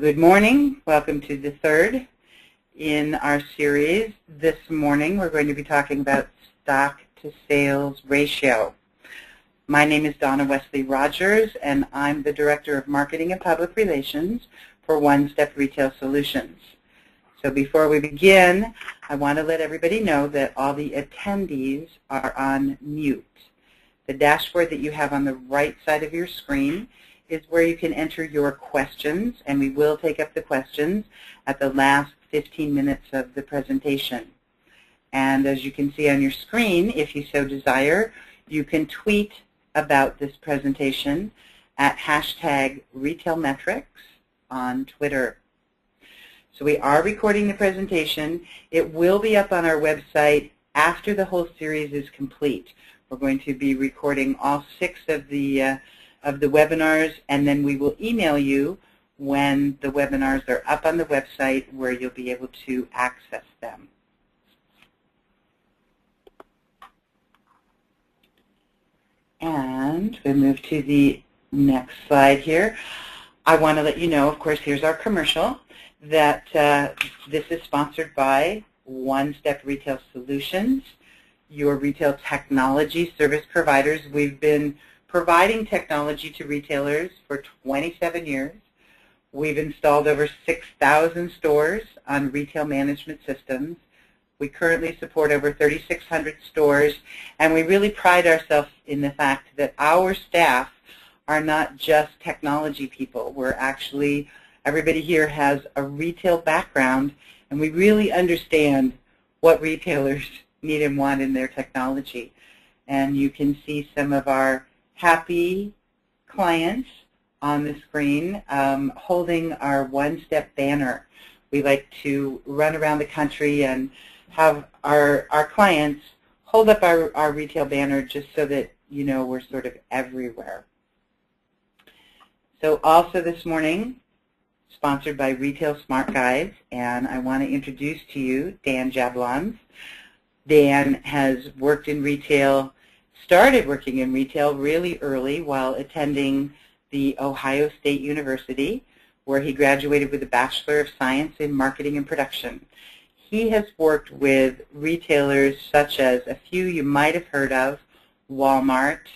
Good morning. Welcome to the third in our series. This morning we're going to be talking about stock to sales ratio. My name is Donna Wesley Rogers and I'm the Director of Marketing and Public Relations for One Step Retail Solutions. So before we begin, I want to let everybody know that all the attendees are on mute. The dashboard that you have on the right side of your screen is where you can enter your questions, and we will take up the questions at the last 15 minutes of the presentation. And as you can see on your screen, if you so desire, you can tweet about this presentation at #RetailMetrics on Twitter. So we are recording the presentation. It will be up on our website after the whole series is complete. We're going to be recording all 6 of the webinars, and then we will email you when the webinars are up on the website where you'll be able to access them. And we move to the next slide here. I want to let you know, of course, here's our commercial, that this is sponsored by One Step Retail Solutions, your retail technology service providers. We've been providing technology to retailers for 27 years. We've installed over 6,000 stores on retail management systems. We currently support over 3,600 stores, and we really pride ourselves in the fact that our staff are not just technology people. We're actually, everybody here has a retail background, and we really understand what retailers need and want in their technology. And you can see some of our happy clients on the screen holding our one-step banner. We like to run around the country and have our clients hold up our retail banner just so that you know we're sort of everywhere. So also this morning, sponsored by Retail Smart Guides, and I want to introduce to you Dan Jablons. Dan has worked in retail, started working in retail really early while attending the Ohio State University, where he graduated with a Bachelor of Science in Marketing and Production. He has worked with retailers such as a few you might have heard of: Walmart,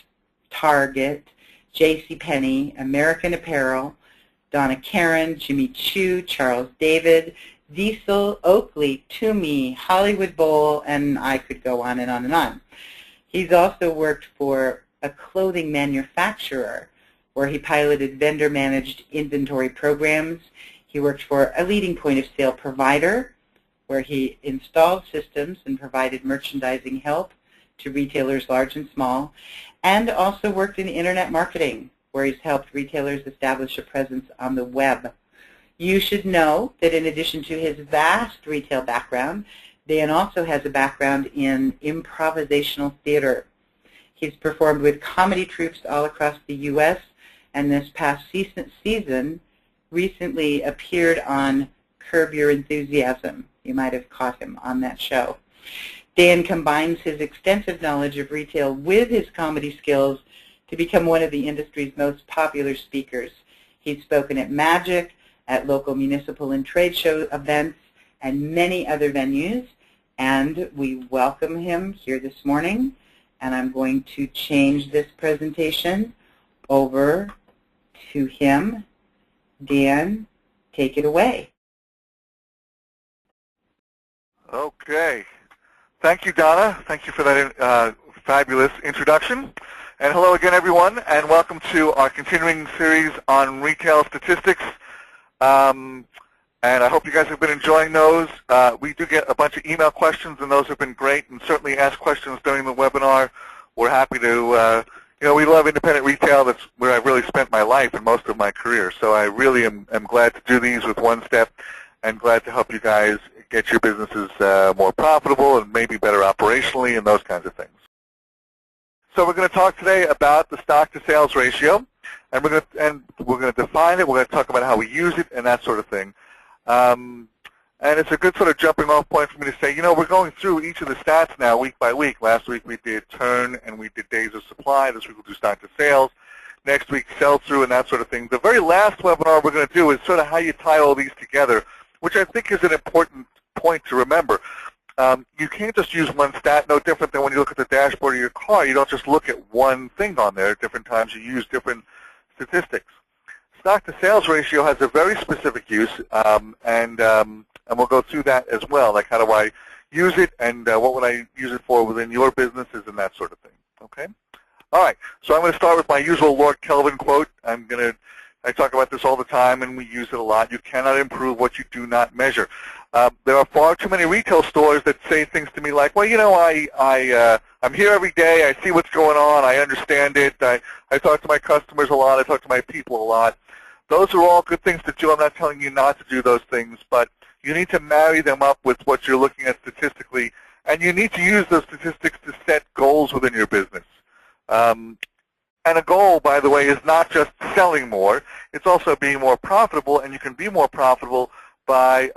Target, JCPenney, American Apparel, Donna Karan, Jimmy Choo, Charles David, Diesel, Oakley, Toomey, Hollywood Bowl, and I could go on and on and on. He's also worked for a clothing manufacturer where he piloted vendor-managed inventory programs. He worked for a leading point-of-sale provider where he installed systems and provided merchandising help to retailers large and small, and also worked in internet marketing where he's helped retailers establish a presence on the web. You should know that in addition to his vast retail background, Dan also has a background in improvisational theater. He's performed with comedy troupes all across the U.S., and this past season recently appeared on Curb Your Enthusiasm. You might have caught him on that show. Dan combines his extensive knowledge of retail with his comedy skills to become one of the industry's most popular speakers. He's spoken at Magic, at local municipal and trade show events, and many other venues. And we welcome him here this morning. And I'm going to change this presentation over to him. Dan, take it away. Okay. Thank you, Donna. Thank you for that fabulous introduction. And hello again, everyone, and welcome to our continuing series on retail statistics. And I hope you guys have been enjoying those. We do get a bunch of email questions, and those have been great, and certainly ask questions during the webinar. We're happy to, we love independent retail. That's where I've really spent my life and most of my career. So I really am glad to do these with One Step and glad to help you guys get your businesses more profitable and maybe better operationally and those kinds of things. So we're going to talk today about the stock to sales ratio, and we're going to define it. We're going to talk about how we use it and that sort of thing. And it's a good sort of jumping off point for me to say, we're going through each of the stats now week by week. Last week we did turn and we did days of supply. This week we'll do stock to sales. next week's sell-through and that sort of thing. The very last webinar we're going to do is sort of how you tie all these together, which I think is an important point to remember. You can't just use one stat, no different than when you look at the dashboard of your car. You don't just look at one thing on there. At different times you use different statistics. Stock-to-sales ratio has a very specific use, and we'll go through that as well, like how do I use it and what would I use it for within your businesses and that sort of thing. Okay? All right, so I'm going to start with my usual Lord Kelvin quote. I talk about this all the time, and we use it a lot. You cannot improve what you do not measure. There are far too many retail stores that say things to me like, well, you know, I'm here every day. I see what's going on. I understand it. I talk to my customers a lot. I talk to my people a lot. Those are all good things to do. I'm not telling you not to do those things, but you need to marry them up with what you're looking at statistically, and you need to use those statistics to set goals within your business. And a goal, by the way, is not just selling more. It's also being more profitable, and you can be more profitable by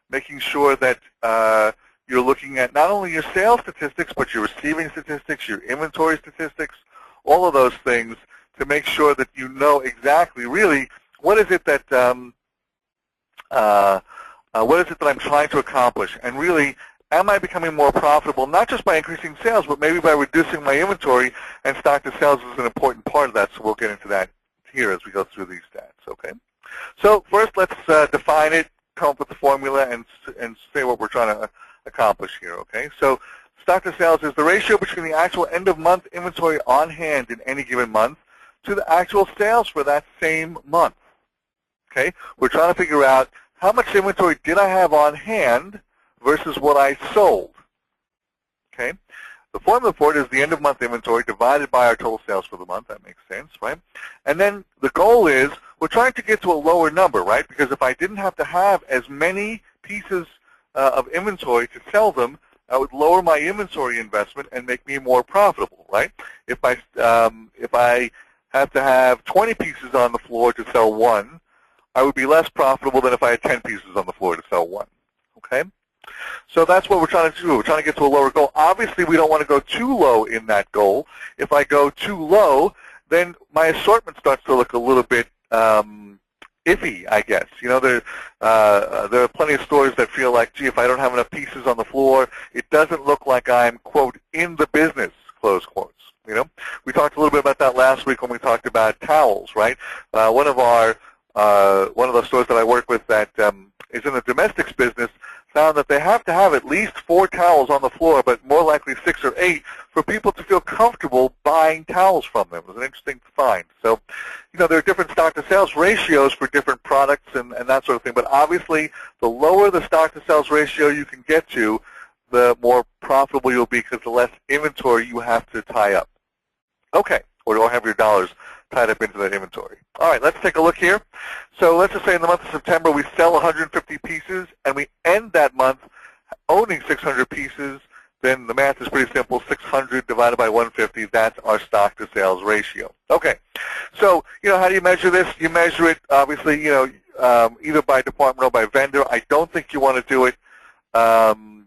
making sure that you're looking at not only your sales statistics, but your receiving statistics, your inventory statistics, all of those things to make sure that you know exactly, really, what is it that I'm trying to accomplish, and really, am I becoming more profitable, not just by increasing sales, but maybe by reducing my inventory, and stock to sales is an important part of that, so we'll get into that here as we go through these stats, okay? So first, let's define it, come up with the formula, and say what we're trying to accomplish here, okay? So stock to sales is the ratio between the actual end-of-month inventory on hand in any given month to the actual sales for that same month, okay? We're trying to figure out how much inventory did I have on hand versus what I sold, okay? The formula for it is the end-of-month inventory divided by our total sales for the month. That makes sense, right? And then the goal is we're trying to get to a lower number, right? Because if I didn't have to have as many pieces of inventory to sell them, I would lower my inventory investment and make me more profitable, right? If I have to have 20 pieces on the floor to sell one, I would be less profitable than if I had 10 pieces on the floor to sell one, okay? So that's what we're trying to do. We're trying to get to a lower goal. Obviously, we don't want to go too low in that goal. If I go too low, then my assortment starts to look a little bit iffy, I guess. You know, there are plenty of stores that feel like, gee, if I don't have enough pieces on the floor, it doesn't look like I'm, quote, in the business, close quotes. You know, we talked a little bit about that last week when we talked about towels, right? One of the stores that I work with that is in the domestics business found that they have to have at least 4 towels on the floor, but more likely 6 or 8 for people to feel comfortable buying towels from them. It was an interesting find. So, you know, there are different stock-to-sales ratios for different products and that sort of thing, but obviously the lower the stock-to-sales ratio you can get to, the more profitable you'll be because the less inventory you have to tie up. Okay, or don't have your dollars tied up into that inventory. All right, let's take a look here. So let's just say in the month of September we sell 150 pieces and we end that month owning 600 pieces. Then the math is pretty simple. 600 divided by 150, that's our stock to sales ratio. Okay, so you know, how do you measure this? You measure it obviously, you know, either by department or by vendor. I don't think you want to do it on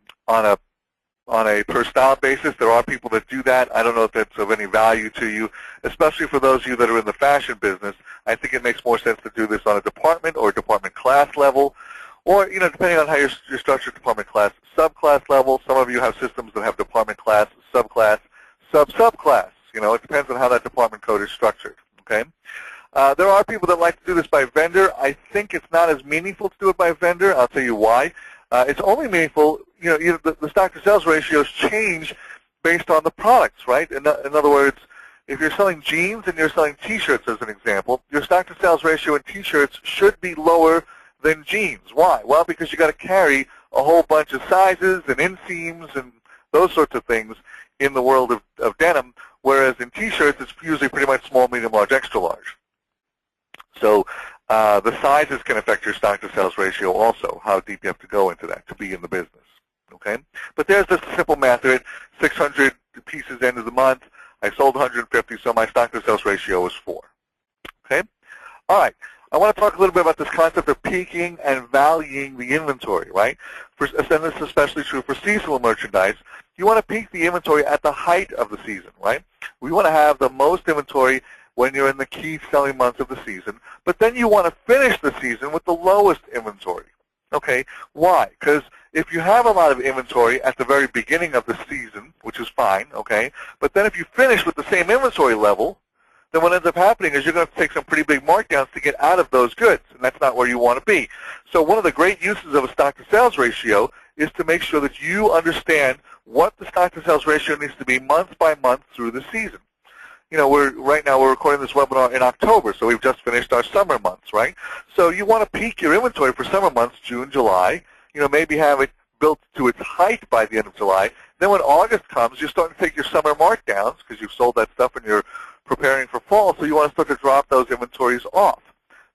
a per style basis. There are people that do that. I don't know if that's of any value to you, especially for those of you that are in the fashion business. I think it makes more sense to do this on a department or department class level, or, you know, depending on how you're structured, department class, subclass level. Some of you have systems that have department class, subclass, sub-subclass. You know, it depends on how that department code is structured, okay? There are people that like to do this by vendor. I think it's not as meaningful to do it by vendor. I'll tell you why. It's only meaningful, you know, the stock-to-sales ratios change based on the products, right? In other words, if you're selling jeans and you're selling T-shirts, as an example, your stock-to-sales ratio in T-shirts should be lower than jeans. Why? Well, because you got to carry a whole bunch of sizes and inseams and those sorts of things in the world of denim, whereas in T-shirts, it's usually pretty much small, medium, large, extra large. So the sizes can affect your stock-to-sales ratio also, how deep you have to go into that to be in the business, okay? But there's just a simple math of it. 600 pieces end of the month. I sold 150, so my stock-to-sales ratio is 4, okay? All right. I want to talk a little bit about this concept of peaking and valuing the inventory, right? And this is especially true for seasonal merchandise. You want to peak the inventory at the height of the season, right? We want to have the most inventory when you're in the key selling months of the season, but then you want to finish the season with the lowest inventory. Okay, why? Because if you have a lot of inventory at the very beginning of the season, which is fine, okay, but then if you finish with the same inventory level, then what ends up happening is you're going to take some pretty big markdowns to get out of those goods, and that's not where you want to be. So one of the great uses of a stock-to-sales ratio is to make sure that you understand what the stock-to-sales ratio needs to be month by month through the season. You know, right now we're recording this webinar in October, so we've just finished our summer months, right? So you want to peak your inventory for summer months, June, July. You know, maybe have it built to its height by the end of July. Then when August comes, you're starting to take your summer markdowns because you've sold that stuff and you're preparing for fall, so you want to start to drop those inventories off.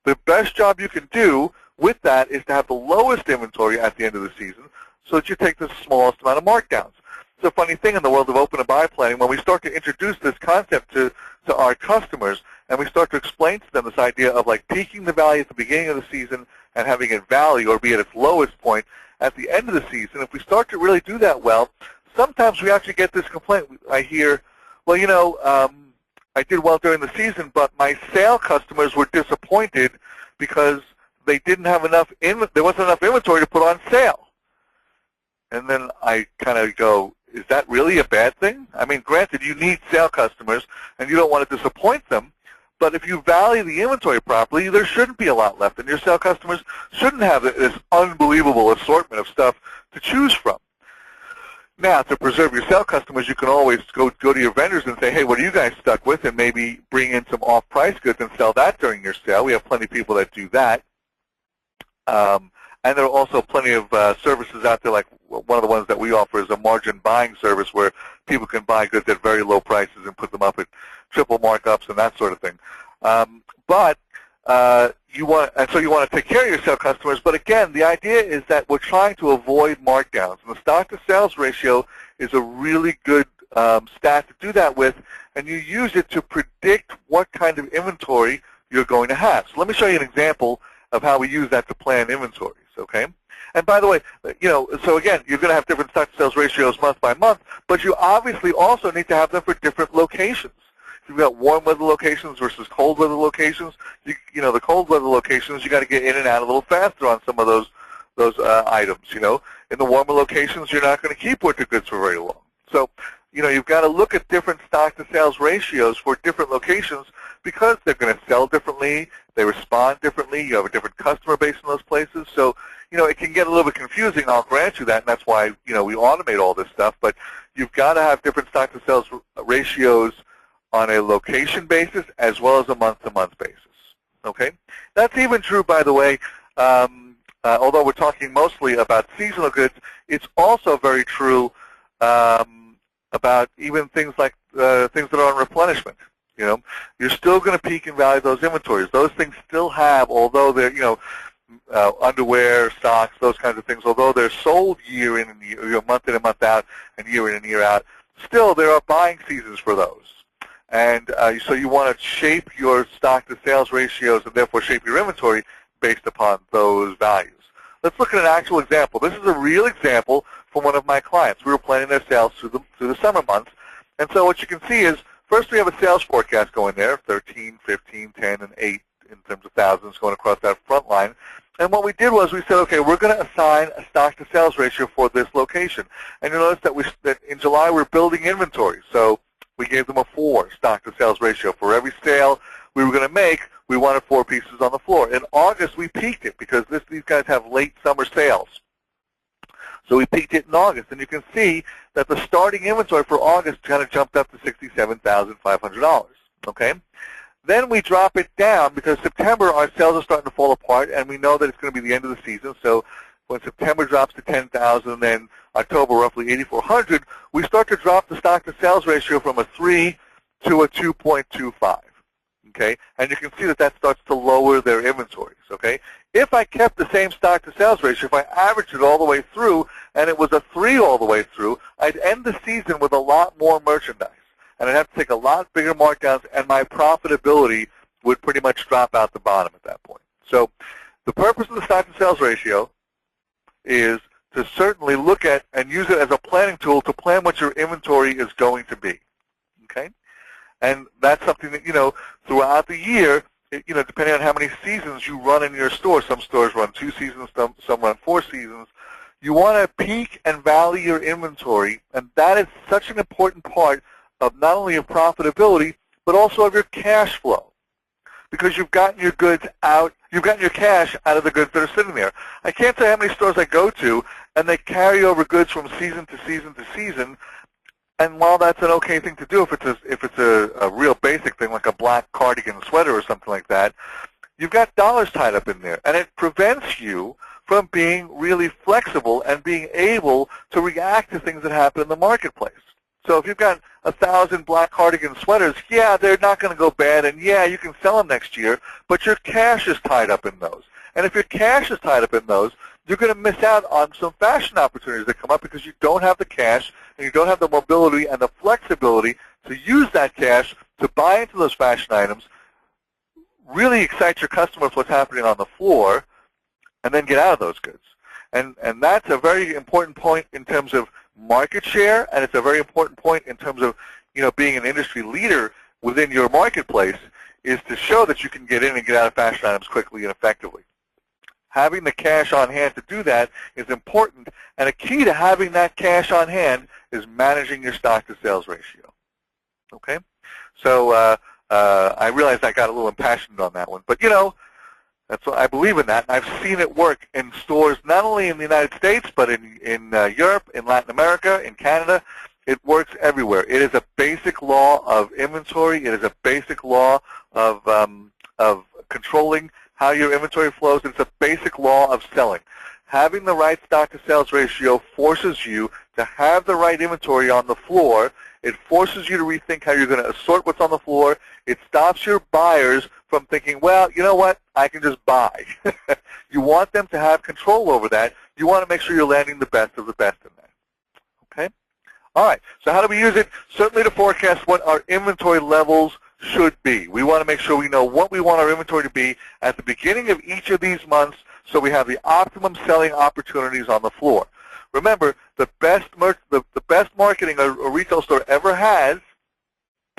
The best job you can do with that is to have the lowest inventory at the end of the season so that you take the smallest amount of markdowns. It's a funny thing in the world of open and buy planning. When we start to introduce this concept to our customers and we start to explain to them this idea of like peaking the value at the beginning of the season and having it value or be at its lowest point at the end of the season, if we start to really do that well, sometimes we actually get this complaint. I hear, well, you know, I did well during the season, but my sale customers were disappointed because they didn't have enough, there wasn't enough inventory to put on sale. And then I kind of go, is that really a bad thing? I mean, granted, you need sale customers, and you don't want to disappoint them, but if you value the inventory properly, there shouldn't be a lot left, and your sale customers shouldn't have this unbelievable assortment of stuff to choose from. Now, to preserve your sale customers, you can always go to your vendors and say, hey, what are you guys stuck with, and maybe bring in some off-price goods and sell that during your sale. We have plenty of people that do that. And there are also plenty of services out there, like one of the ones that we offer is a margin buying service where people can buy goods at very low prices and put them up at triple markups and that sort of thing. You want to take care of your sale customers, but again, the idea is that we're trying to avoid markdowns. And the stock-to-sales ratio is a really good stat to do that with, and you use it to predict what kind of inventory you're going to have. So let me show you an example of how we use that to plan inventories, okay? And by the way, you know, so again, you're going to have different stock-to-sales ratios month by month, but you obviously also need to have them for different locations. If you've got warm weather locations versus cold weather locations, you know, the cold weather locations, you got to get in and out a little faster on some of those items, you know. In the warmer locations, you're not going to keep winter goods for very long. So, you know, you've got to look at different stock-to-sales ratios for different locations because they're going to sell differently, they respond differently, you have a different customer base in those places. So, you know, it can get a little bit confusing, I'll grant you that, and that's why, you know, we automate all this stuff, but you've got to have different stock-to-sales ratios on a location basis as well as a month-to-month basis, okay? That's even true, by the way, although we're talking mostly about seasonal goods, it's also very true about even things like things that are on replenishment. You know, you're still going to peak and value those inventories. Those things still have, although they're, you know, underwear, socks, those kinds of things, although they're sold year in and year, you know, month in and month out and year in and year out, still there are buying seasons for those. And so you want to shape your stock-to-sales ratios and therefore shape your inventory based upon those values. Let's look at an actual example. This is a real example from one of my clients. We were planning their sales through the summer months. And so what you can see is, first we have a sales forecast going there, 13, 15, 10, and 8 in terms of thousands going across that front line. And what we did was we said, okay, we're going to assign a stock-to-sales ratio for this location. And you'll notice that in July we're building inventory. So we gave them a 4 stock-to-sales ratio. For every sale we were going to make, we wanted 4 pieces on the floor. In August, we peaked it because these guys have late summer sales. So we peaked it in August, and you can see that the starting inventory for August kind of jumped up to $67,500, okay? Then we drop it down because September our sales are starting to fall apart, and we know that it's going to be the end of the season. So when September drops to $10,000, then October roughly $8,400, we start to drop the stock-to-sales ratio from a 3 to a 2.25. Okay, and you can see that that starts to lower their inventories, okay? If I kept the same stock-to-sales ratio, if I averaged it all the way through, and it was a 3 all the way through, I'd end the season with a lot more merchandise, and I'd have to take a lot bigger markdowns, and my profitability would pretty much drop out the bottom at that point. So the purpose of the stock-to-sales ratio is to certainly look at and use it as a planning tool to plan what your inventory is going to be, okay? And that's something that, throughout the year, depending on how many seasons you run in your store, some stores run 2 seasons, some run 4 seasons, you want to peak and value your inventory, and that is such an important part of not only your profitability, but also of your cash flow. Because you've gotten your goods out, you've gotten your cash out of the goods that are sitting there. I can't say how many stores I go to, and they carry over goods from season to season to season. And while that's an okay thing to do, if it's a real basic thing like a black cardigan sweater or something like that, you've got dollars tied up in there, and it prevents you from being really flexible and being able to react to things that happen in the marketplace. So if you've got 1,000 black cardigan sweaters, yeah, they're not going to go bad, and yeah, you can sell them next year, but your cash is tied up in those. And if your cash is tied up in those, you're going to miss out on some fashion opportunities that come up because you don't have the cash and you don't have the mobility and the flexibility to use that cash to buy into those fashion items, really excite your customer with what's happening on the floor, and then get out of those goods. And that's a very important point in terms of market share, and it's a very important point in terms of being an industry leader within your marketplace, is to show that you can get in and get out of fashion items quickly and effectively. Having the cash on hand to do that is important, and a key to having that cash on hand is managing your stock-to-sales ratio. Okay? So I realized I got a little impassioned on that one, but that's what I believe in that, and I've seen it work in stores not only in the United States, but in Europe, in Latin America, in Canada. It works everywhere. It is a basic law of inventory. It is a basic law of controlling how your inventory flows. It's a basic law of selling. Having the right stock-to-sales ratio forces you to have the right inventory on the floor. It forces you to rethink how you're going to assort what's on the floor. It stops your buyers from thinking, well, you know what, I can just buy. You want them to have control over that. You want to make sure you're landing the best of the best in that. Okay? All right, so how do we use it? Certainly to forecast what our inventory levels should be. We want to make sure we know what we want our inventory to be at the beginning of each of these months so we have the optimum selling opportunities on the floor. Remember, the best marketing a retail store ever has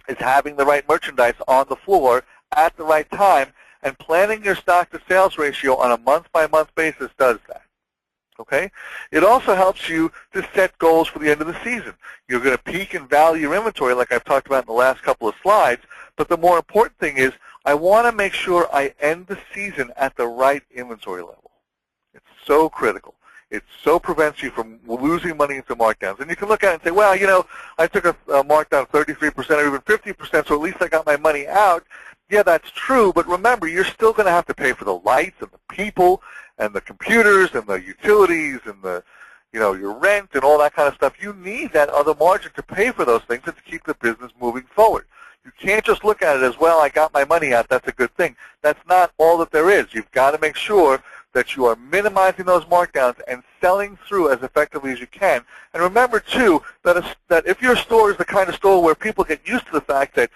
is having the right merchandise on the floor at the right time, and planning your stock-to-sales ratio on a month-by-month basis does that. Okay? It also helps you to set goals for the end of the season. You're going to peak and value your inventory like I've talked about in the last couple of slides, but the more important thing is I want to make sure I end the season at the right inventory level. It's so critical. It so prevents you from losing money into markdowns. And you can look at it and say, well, I took a markdown 33% or even 50%, so at least I got my money out. Yeah, that's true, but remember, you're still going to have to pay for the lights and the people and the computers and the utilities and the, your rent and all that kind of stuff. You need that other margin to pay for those things and to keep the business moving forward. You can't just look at it as, well, I got my money out, that's a good thing. That's not all that there is. You've got to make sure that you are minimizing those markdowns and selling through as effectively as you can. And remember, too, that if your store is the kind of store where people get used to the fact that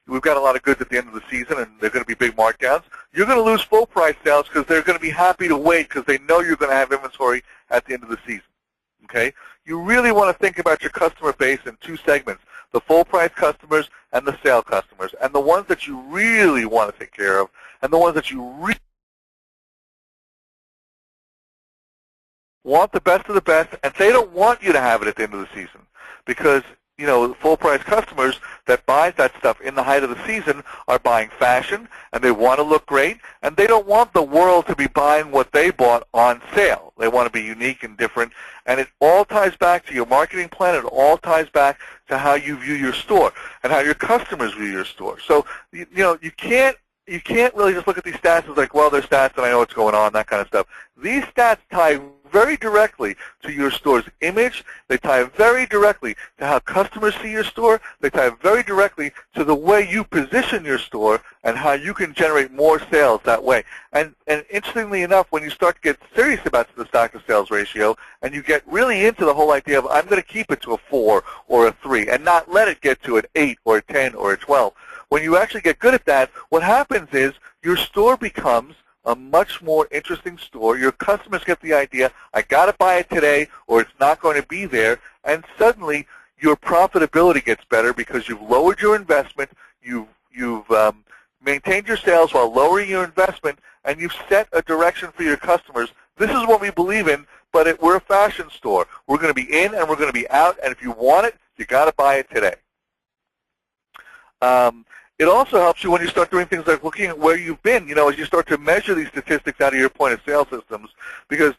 we've got a lot of goods at the end of the season and they're going to be big markdowns, you're going to lose full price sales because they're going to be happy to wait because they know you're going to have inventory at the end of the season. Okay? You really want to think about your customer base in 2 segments, the full price customers and the sale customers, and the ones that you really want to take care of and the ones that you really want the best of the best, and they don't want you to have it at the end of the season because, full-price customers that buys that stuff in the height of the season are buying fashion, and they want to look great, and they don't want the world to be buying what they bought on sale. They want to be unique and different, and it all ties back to your marketing plan. It all ties back to how you view your store and how your customers view your store. So, you can't really just look at these stats as like, well, they're stats and I know what's going on, that kind of stuff. These stats tie very directly to your store's image. They tie very directly to how customers see your store. They tie very directly to the way you position your store and how you can generate more sales that way. And interestingly enough, when you start to get serious about the stock-to-sales ratio and you get really into the whole idea of I'm going to keep it to a 4 or a 3 and not let it get to an 8 or a 10 or a 12, when you actually get good at that, what happens is your store becomes a much more interesting store. Your customers get the idea, I got to buy it today or it's not going to be there, and suddenly your profitability gets better because you've lowered your investment, you've maintained your sales while lowering your investment, and you've set a direction for your customers. This is what we believe in, but we're a fashion store. We're going to be in and we're going to be out, and if you want it, you got to buy it today. It also helps you when you start doing things like looking at where you've been, as you start to measure these statistics out of your point-of-sale systems, because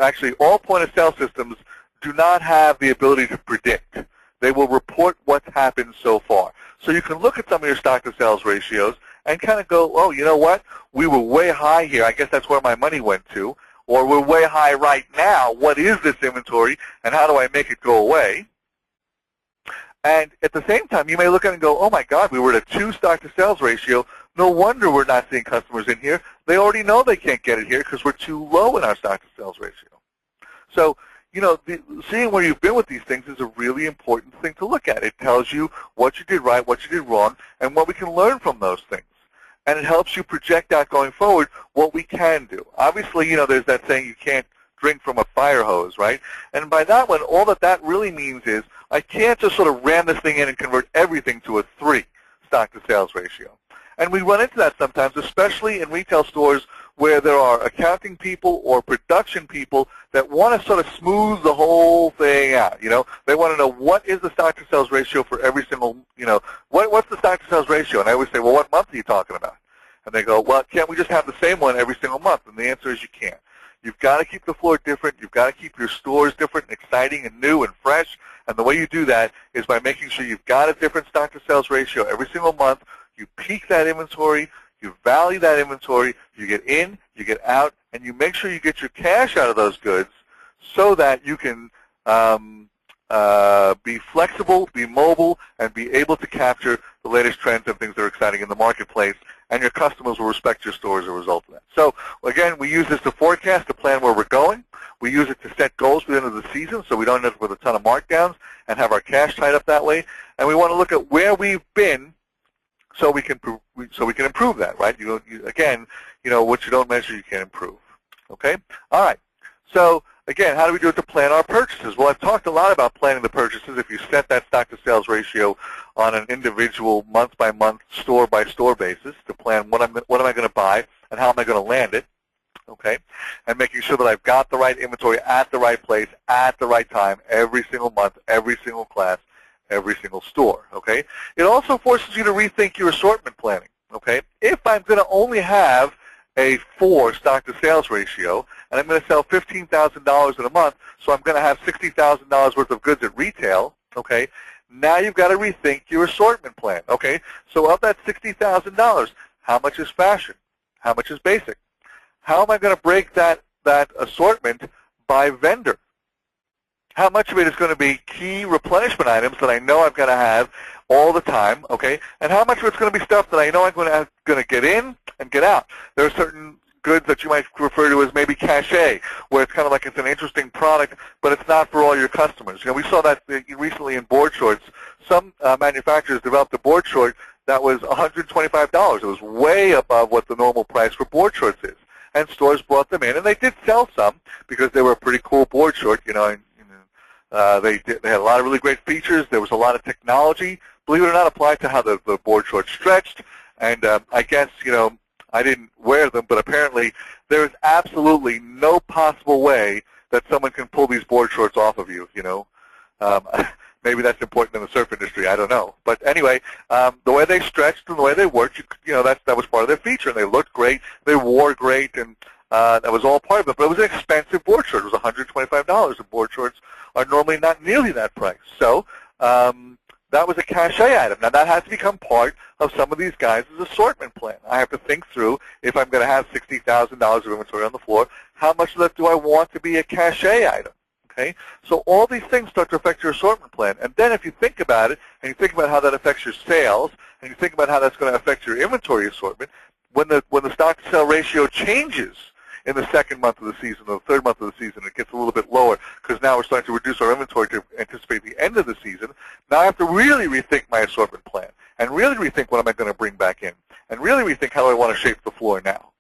actually all point-of-sale systems do not have the ability to predict. They will report what's happened so far. So you can look at some of your stock-to-sales ratios and kind of go, oh, you know what? We were way high here. I guess that's where my money went to. Or we're way high right now. What is this inventory, and how do I make it go away? And at the same time, you may look at it and go, oh, my God, we were at a 2 stock-to-sales ratio. No wonder we're not seeing customers in here. They already know they can't get it here because we're too low in our stock-to-sales ratio. So, seeing where you've been with these things is a really important thing to look at. It tells you what you did right, what you did wrong, and what we can learn from those things. And it helps you project out going forward what we can do. Obviously, there's that saying you can't drink from a fire hose, right? And by that one, all that really means is I can't just sort of ram this thing in and convert everything to a 3 stock-to-sales ratio. And we run into that sometimes, especially in retail stores where there are accounting people or production people that want to sort of smooth the whole thing out. They want to know what is the stock-to-sales ratio for every single, what's the stock-to-sales ratio? And I always say, well, what month are you talking about? And they go, well, can't we just have the same one every single month? And the answer is you can't. You've got to keep the floor different. You've got to keep your stores different and exciting and new and fresh. And the way you do that is by making sure you've got a different stock-to-sales ratio every single month. You peak that inventory. You value that inventory. You get in, you get out, and you make sure you get your cash out of those goods so that you can be flexible, be mobile, and be able to capture the latest trends and things that are exciting in the marketplace, and your customers will respect your store as a result of that. So, again, we use this to forecast, to plan where we're going. We use it to set goals for the end of the season so we don't end up with a ton of markdowns and have our cash tied up that way. And we want to look at where we've been so we can improve that, right? Again, what you don't measure, you can't improve. Okay? All right. So, again, how do we do it to plan our purchases? Well, I've talked a lot about planning the purchases. If you set that stock-to-sales ratio on an individual month-by-month, store-by-store basis to plan what am I going to buy and how am I going to land it, okay? And making sure that I've got the right inventory at the right place at the right time every single month, every single class, every single store, okay? It also forces you to rethink your assortment planning, okay? If I'm going to only have a 4 stock-to-sales ratio, and I'm going to sell $15,000 in a month, so I'm going to have $60,000 worth of goods at retail, okay? Now you've got to rethink your assortment plan, okay? So of that $60,000, how much is fashion? How much is basic? How am I going to break that assortment by vendor? How much of it is going to be key replenishment items that I know I've got to have all the time, okay? And how much of it's going to be stuff that I know I'm going to get in and get out? There are certain goods that you might refer to as maybe cachet, where it's kind of like it's an interesting product, but it's not for all your customers. We saw that recently in board shorts. Some manufacturers developed a board short that was $125. It was way above what the normal price for board shorts is. And stores brought them in, and they did sell some because they were a pretty cool board short, They had a lot of really great features. There was a lot of technology, believe it or not, applied to how the board shorts stretched. And I guess, I didn't wear them, but apparently there is absolutely no possible way that someone can pull these board shorts off of you, Maybe that's important in the surf industry. I don't know. But anyway, the way they stretched and the way they worked, that was part of their feature. And they looked great. They wore great. And that was all part of it. But it was an expensive board short. It was $125. And board shorts are normally not nearly that price. So that was a cachet item. Now, that has to become part of some of these guys' assortment plan. I have to think through, if I'm going to have $60,000 of inventory on the floor, how much of that do I want to be a cachet item? Okay? So all these things start to affect your assortment plan. And then if you think about it, and you think about how that affects your sales, and you think about how that's going to affect your inventory assortment, when the stock-to-sale ratio changes in the second month of the season or the third month of the season, it gets a little bit lower because now we're starting to reduce our inventory to anticipate the end of the season. Now I have to really rethink my assortment plan and really rethink what am I going to bring back in and really rethink how I want to shape the floor now.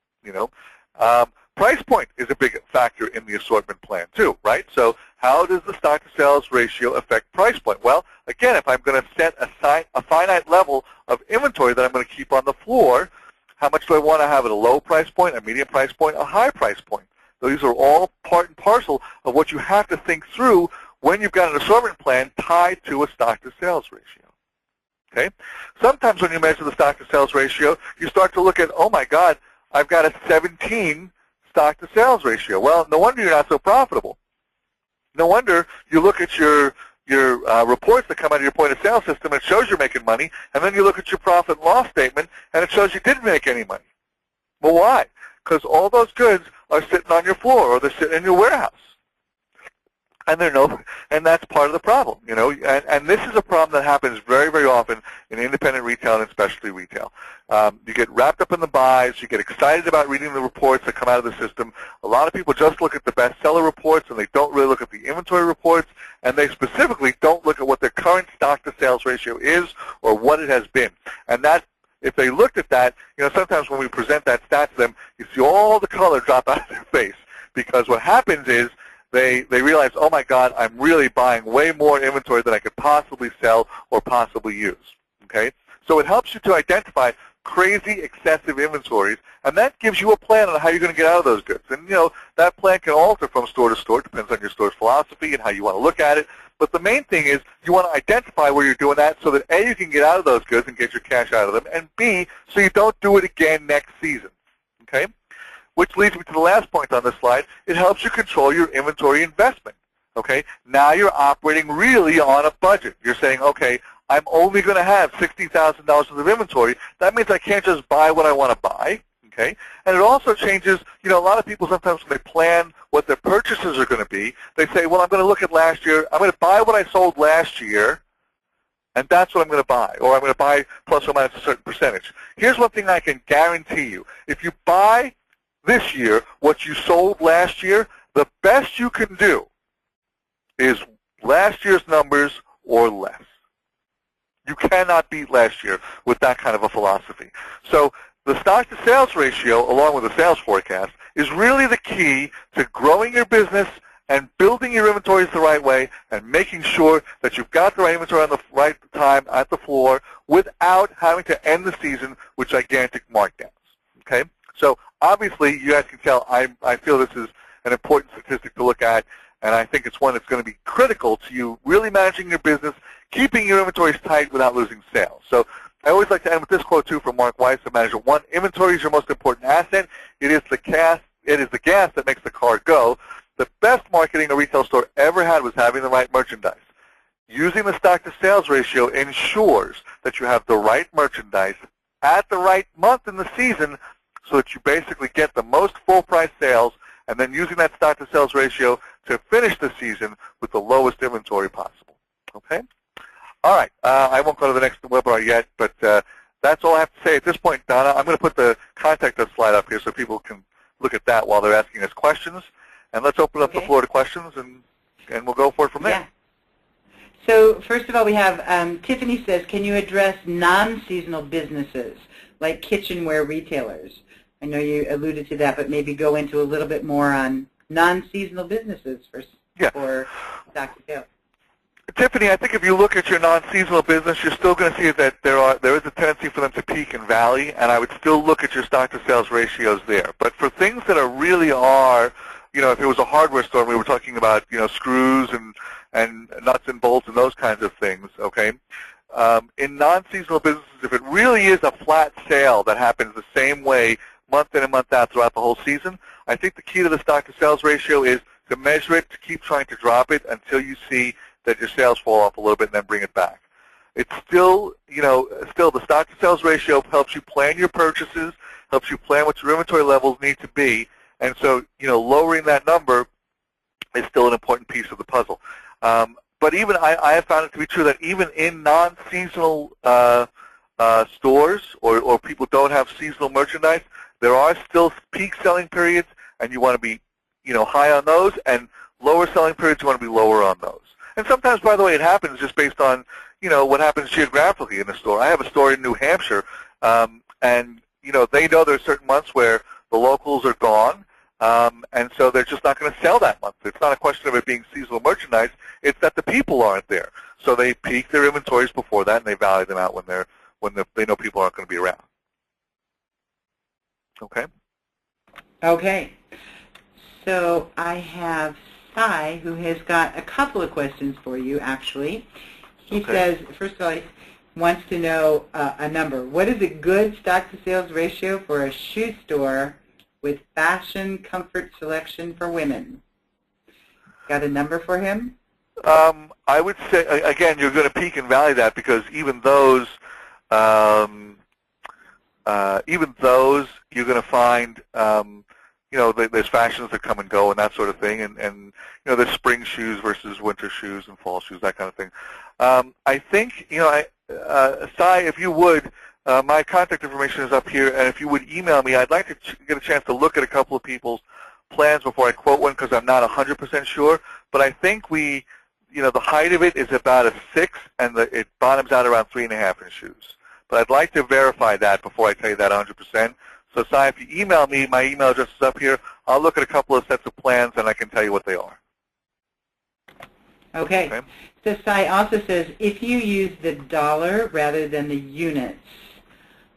Price point is a big factor in the assortment plan too, right? So How does the stock-to-sales ratio affect price point? Well, again, if I'm going to set a finite level of inventory that I'm going to keep on the floor, how much do I want to have at a low price point, a medium price point, a high price point? These are all part and parcel of what you have to think through when you've got an assortment plan tied to a stock-to-sales ratio. Okay? Sometimes when you measure the stock-to-sales ratio, you start to look at, oh my God, I've got a 17 stock-to-sales ratio. Well, no wonder you're not so profitable. No wonder you look at your reports that come out of your point-of-sale system, and it shows you're making money, and then you look at your profit and loss statement, and it shows you didn't make any money. Well, why? Because all those goods are sitting on your floor, or they're sitting in your warehouse. And that's part of the problem, you know. And this is a problem that happens very, very often in independent retail and specialty retail. You get wrapped up in the buys. You get excited about reading the reports that come out of the system. A lot of people just look at the bestseller reports, and they don't really look at the inventory reports, and they specifically don't look at what their current stock-to-sales ratio is or what it has been. And that, if they looked at that, you know, sometimes when we present that stat to them, you see all the color drop out of their face, because what happens is they realize, oh my God, I'm really buying way more inventory than I could possibly sell or possibly use. Okay? So it helps you to identify crazy excessive inventories, and that gives you a plan on how you're going to get out of those goods. And you know, that plan can alter from store to store, depends on your store's philosophy and how you want to look at it. But the main thing is you want to identify where you're doing that so that A, you can get out of those goods and get your cash out of them, and B, so you don't do it again next season. Okay? Which leads me to the last point on this slide. It helps you control your inventory investment. Okay? Now you're operating really on a budget. You're saying, okay, I'm only going to have $60,000 worth of inventory. That means I can't just buy what I want to buy. Okay? And it also changes, you know, a lot of people sometimes when they plan what their purchases are going to be, they say, well, I'm going to look at last year. I'm going to buy what I sold last year, and that's what I'm going to buy. Or I'm going to buy plus or minus a certain percentage. Here's one thing I can guarantee you. If you buy this year what you sold last year, the best you can do is last year's numbers or less. You cannot beat last year with that kind of a philosophy. So the stock-to-sales ratio, along with the sales forecast, is really the key to growing your business and building your inventories the right way and making sure that you've got the right inventory on the right time at the floor without having to end the season with gigantic markdowns. Okay? So obviously, you guys can tell I feel this is an important statistic to look at, and I think it's one that's going to be critical to you really managing your business, keeping your inventories tight without losing sales. So I always like to end with this quote, too, from Mark Weiss, the manager. One, inventory is your most important asset. It is the gas that makes the car go. The best marketing a retail store ever had was having the right merchandise. Using the stock-to-sales ratio ensures that you have the right merchandise at the right month in the season so that you basically get the most full-price sales, and then using that stock-to-sales ratio to finish the season with the lowest inventory possible. Okay? All right. I won't go to the next webinar yet, but that's all I have to say at this point, Donna. I'm going to put the contact us slide up here so people can look at that while they're asking us questions. And let's open up the floor to questions, and we'll go for it from there. Yeah. So first of all, we have Tiffany says, can you address non-seasonal businesses like kitchenware retailers? I know you alluded to that, but maybe go into a little bit more on non-seasonal businesses for stock-to-sales. Tiffany, I think if you look at your non-seasonal business, you're still going to see that there is a tendency for them to peak and valley, and I would still look at your stock-to-sales ratios there. But for things that really are, you know, if it was a hardware store and we were talking about, you know, screws and nuts and bolts and those kinds of things, okay, in non-seasonal businesses, if it really is a flat sale that happens the same way month in and month out throughout the whole season, I think the key to the stock-to-sales ratio is to measure it, to keep trying to drop it until you see that your sales fall off a little bit and then bring it back. It's still, you know, the stock-to-sales ratio helps you plan your purchases, helps you plan what your inventory levels need to be, and so, you know, lowering that number is still an important piece of the puzzle. But even I have found it to be true that even in non-seasonal stores or people don't have seasonal merchandise, there are still peak selling periods, and you want to be, you know, high on those, and lower selling periods, you want to be lower on those. And sometimes, by the way, it happens just based on, you know, what happens geographically in the store. I have a store in New Hampshire, and, you know, they know there are certain months where the locals are gone, and so they're just not going to sell that month. It's not a question of it being seasonal merchandise. It's that the people aren't there. So they peak their inventories before that, and they value them out when they know people aren't going to be around. Okay? Okay. So I have Cy, who has got a couple of questions for you, actually. He says, first of all, he wants to know a number. What is a good stock-to-sales ratio for a shoe store with fashion comfort selection for women? Got a number for him? I would say, again, you're going to peak and valley that, because even those you're going to find, there's fashions that come and go and that sort of thing, and there's spring shoes versus winter shoes and fall shoes, that kind of thing. I think, Cy, if you would, my contact information is up here, and if you would email me, I'd like to get a chance to look at a couple of people's plans before I quote one, because I'm not 100% sure, but I think the height of it is about a 6, and it bottoms out around 3.5 in shoes. But I'd like to verify that before I tell you that 100%. So, Cy, if you email me, my email address is up here. I'll look at a couple of sets of plans, and I can tell you what they are. Okay. So, Cy also says, if you use the dollar rather than the units,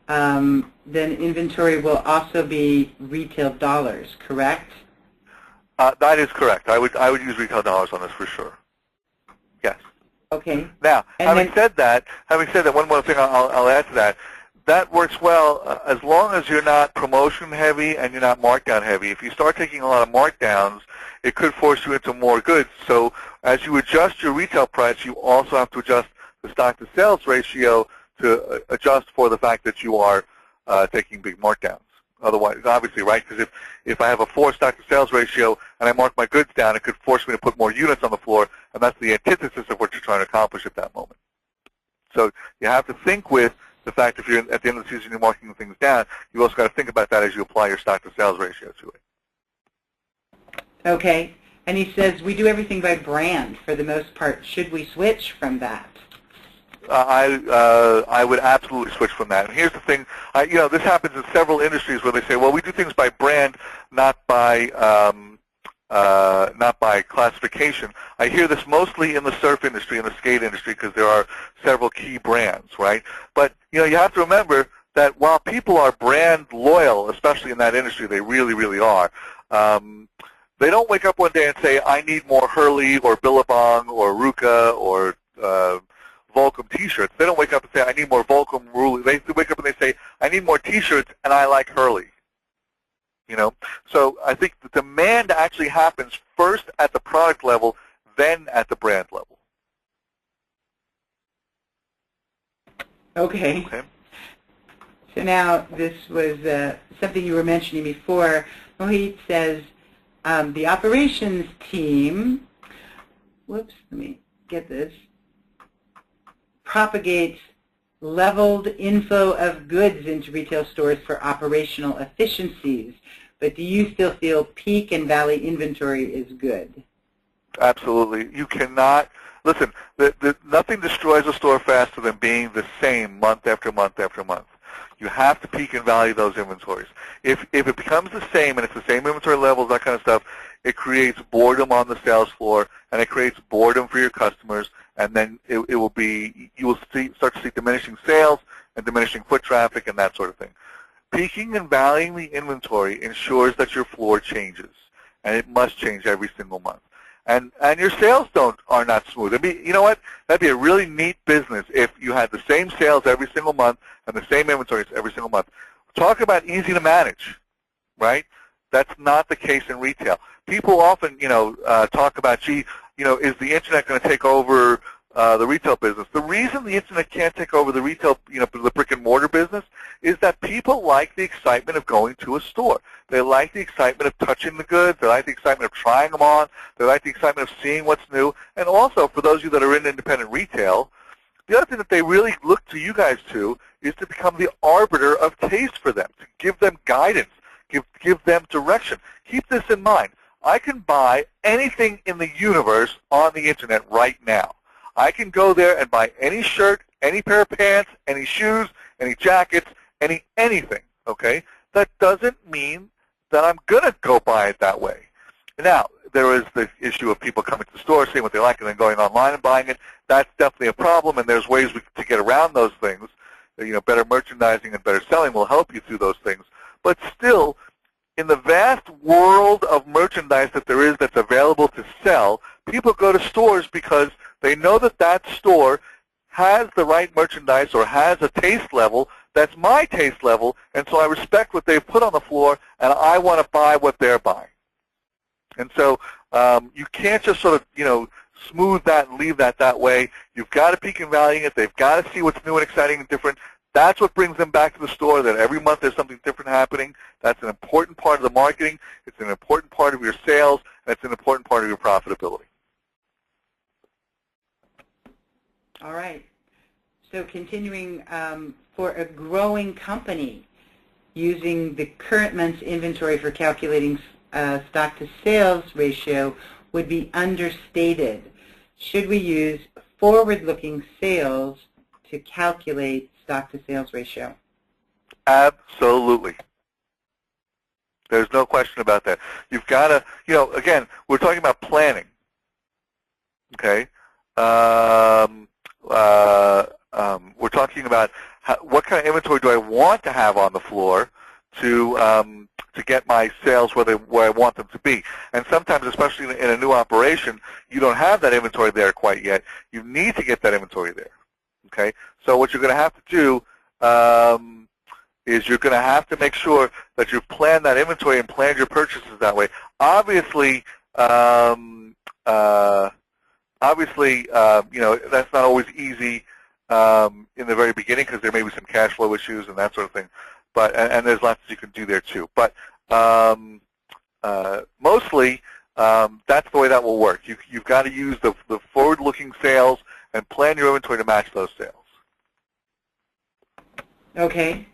then inventory will also be retail dollars, correct? That is correct. I would use retail dollars on this for sure. Yes. Okay. Now, having said that, one more thing I'll add to that. That works well as long as you're not promotion heavy and you're not markdown heavy. If you start taking a lot of markdowns, it could force you into more goods. So as you adjust your retail price, you also have to adjust the stock-to-sales ratio to adjust for the fact that you are taking big markdowns. Otherwise, obviously, right? Because if I have a 4 stock-to-sales ratio and I mark my goods down, it could force me to put more units on the floor, and that's the antithesis of what you're trying to accomplish at that moment. So you have to think with the fact if you're at the end of the season you're marking things down, you also got to think about that as you apply your stock-to-sales ratio to it. Okay. And he says, we do everything by brand for the most part. Should we switch from that? I would absolutely switch from that. And here's the thing, this happens in several industries where they say, well, we do things by brand, not by classification. I hear this mostly in the surf industry and the skate industry because there are several key brands, right? But you have to remember that while people are brand loyal, especially in that industry, they really, really are. They don't wake up one day and say, I need more Hurley or Billabong or Ruka or Volcom T-shirts. They don't wake up and say, I need more Volcom Hurley. They wake up and they say, I need more T-shirts and I like Hurley. So I think the demand actually happens first at the product level, then at the brand level. Okay. So now this was something you were mentioning before. Mohit says the operations team, whoops, let me get this, propagates leveled info of goods into retail stores for operational efficiencies. But do you still feel peak and valley inventory is good? Absolutely. You cannot, listen, nothing destroys a store faster than being the same month after month after month. You have to peak and valley those inventories. If it becomes the same and it's the same inventory levels, that kind of stuff, it creates boredom on the sales floor and it creates boredom for your customers, and then you will start to see diminishing sales and diminishing foot traffic and that sort of thing. Peaking and valuing the inventory ensures that your floor changes, and it must change every single month. And your sales are not smooth. You know what? That'd be a really neat business if you had the same sales every single month and the same inventories every single month. Talk about easy to manage, right? That's not the case in retail. People often, talk about, gee, is the internet going to take over the retail business? The reason the internet can't take over the retail, the brick and mortar business, is that people like the excitement of going to a store. They like the excitement of touching the goods. They like the excitement of trying them on. They like the excitement of seeing what's new. And also, for those of you that are in independent retail, the other thing that they really look to you guys to is to become the arbiter of taste for them, to give them guidance, give them direction. Keep this in mind. I can buy anything in the universe on the internet right now. I can go there and buy any shirt, any pair of pants, any shoes, any jackets, anything, okay? That doesn't mean then I'm going to go buy it that way. Now, there is the issue of people coming to the store, seeing what they like, and then going online and buying it. That's definitely a problem, and there's ways to get around those things. Better merchandising and better selling will help you through those things. But still, in the vast world of merchandise that there is that's available to sell, people go to stores because they know that that store has the right merchandise or has a taste level that's my taste level, and so I respect what they've put on the floor, and I want to buy what they're buying. And so you can't just sort of, smooth that and leave that way. You've got to peak and value it. They've got to see what's new and exciting and different. That's what brings them back to the store, that every month there's something different happening. That's an important part of the marketing. It's an important part of your sales, and it's an important part of your profitability. All right. So continuing, for a growing company, using the current month's inventory for calculating stock-to-sales ratio would be understated. Should we use forward-looking sales to calculate stock-to-sales ratio? Absolutely. There's no question about that. You've got to, again, we're talking about planning, okay? We're talking about what kind of inventory do I want to have on the floor to get my sales where I want them to be. And sometimes, especially in a new operation, you don't have that inventory there quite yet. You need to get that inventory there. Okay? So what you're going to have to do is you're going to have to make sure that you plan that inventory and plan your purchases that way. Obviously, that's not always easy in the very beginning because there may be some cash flow issues and that sort of thing. But and there's lots you can do there too. But mostly, that's the way that will work. You've got to use the forward-looking sales and plan your inventory to match those sales. Okay.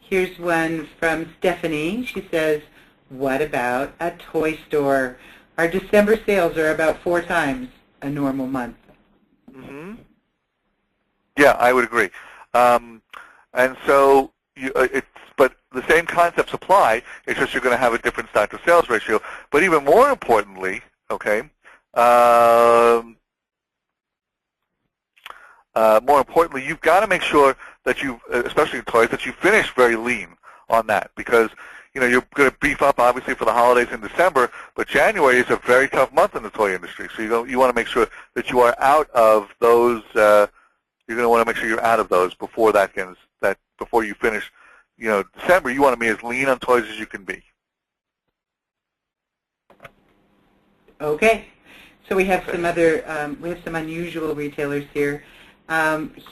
Here's one from Stephanie. She says, what about a toy store? Our December sales are about 4 times a normal month. Mm-hmm. Yeah, I would agree. And so, but the same concepts apply. It's just you're going to have a different stock-to-sales ratio. But even more importantly, okay, you've got to make sure that you, especially in toys, that you finish very lean on that because you're going to beef up obviously for the holidays in December, but January is a very tough month in the toy industry. So you want to make sure that you are out of those. You're going to want to make sure you're out of those before before you finish. December, you want to be as lean on toys as you can be. Okay, so we have some other, we have some unusual retailers here.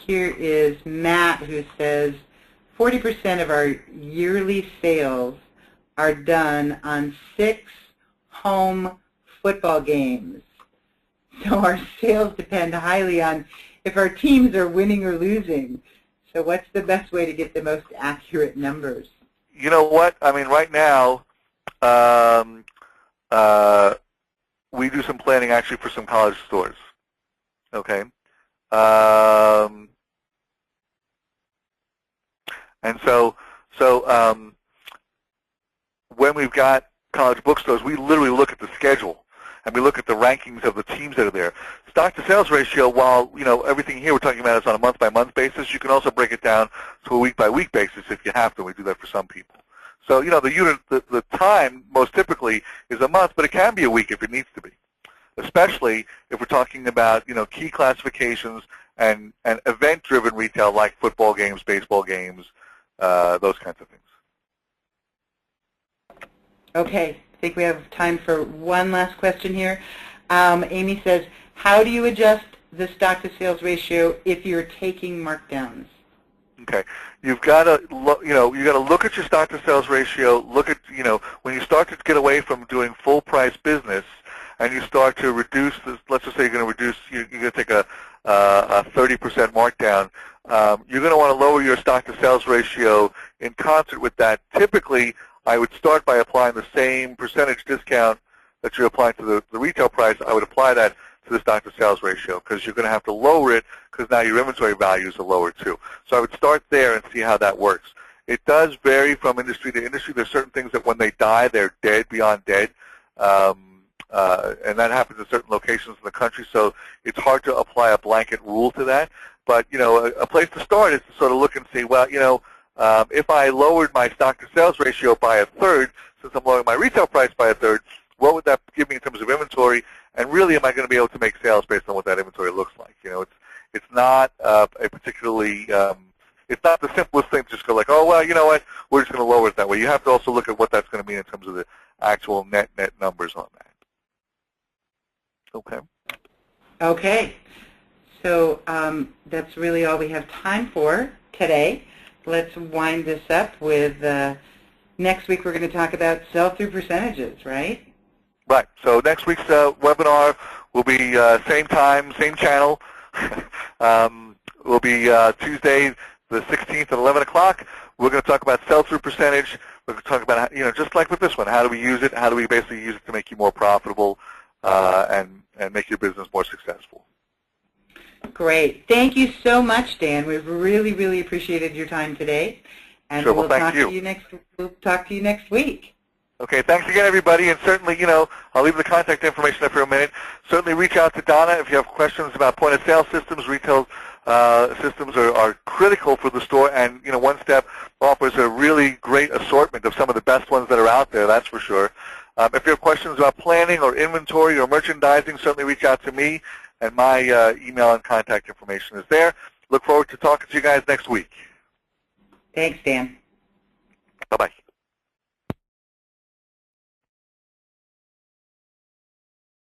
Here is Matt who says 40% of our yearly sales are done on 6 home football games. So our sales depend highly on if our teams are winning or losing. So what's the best way to get the most accurate numbers? You know what? I mean, right now, we do some planning actually for some college stores. Okay. And so when we've got college bookstores, we literally look at the schedule and we look at the rankings of the teams that are there. Stock-to-sales ratio, while everything here we're talking about is on a month-by-month basis, you can also break it down to a week-by-week basis if you have to. We do that for some people. So the time most typically is a month, but it can be a week if it needs to be, especially if we're talking about key classifications and event-driven retail like football games, baseball games, those kinds of things. Okay, I think we have time for one last question here. Amy says, how do you adjust the stock-to-sales ratio if you're taking markdowns? Okay, you've got to look at your stock-to-sales ratio. Look at when you start to get away from doing full-price business, and you start to reduce this. Let's just say you're going to take a 30% markdown. You're going to want to lower your stock-to-sales ratio in concert with that. Typically, I would start by applying the same percentage discount that you're applying to the retail price. I would apply that to the stock-to-sales ratio because you're going to have to lower it because now your inventory values are lower too. So I would start there and see how that works. It does vary from industry to industry. There's certain things that when they die, they're dead, beyond dead. And that happens in certain locations in the country, so it's hard to apply a blanket rule to that. But, you know, a place to start is to sort of look and see, well, you know, if I lowered my stock-to-sales ratio by a third, since I'm lowering my retail price by a third, what would that give me in terms of inventory? And really, am I going to be able to make sales based on what that inventory looks like? You know, it's not a particularly it's not the simplest thing to just go like, oh, well, you know what, we're just going to lower it that way. You have to also look at what that's going to mean in terms of the actual net numbers on that. Okay. Okay. So that's really all we have time for today. Let's wind this up with next week we're going to talk about sell-through percentages, right? Right. So next week's webinar will be same time, same channel. Will be Tuesday the 16th at 11 o'clock. We're going to talk about sell-through percentage. We're going to talk about, you know, just like with this one, how do we use it? How do we basically use it to make you more profitable and make your business more successful? Great. Thank you so much, Dan. We've really, really appreciated your time today. And sure, well, we'll talk to you next week. Okay, thanks again, everybody. And certainly, you know, I'll leave the contact information there for a minute. Certainly reach out to Donna if you have questions about point-of-sale systems. Retail systems are critical for the store, and, you know, One Step offers a really great assortment of some of the best ones that are out there, that's for sure. If you have questions about planning or inventory or merchandising, certainly reach out to me, and my email and contact information is there. Look forward to talking to you guys next week. Thanks, Dan. Bye-bye.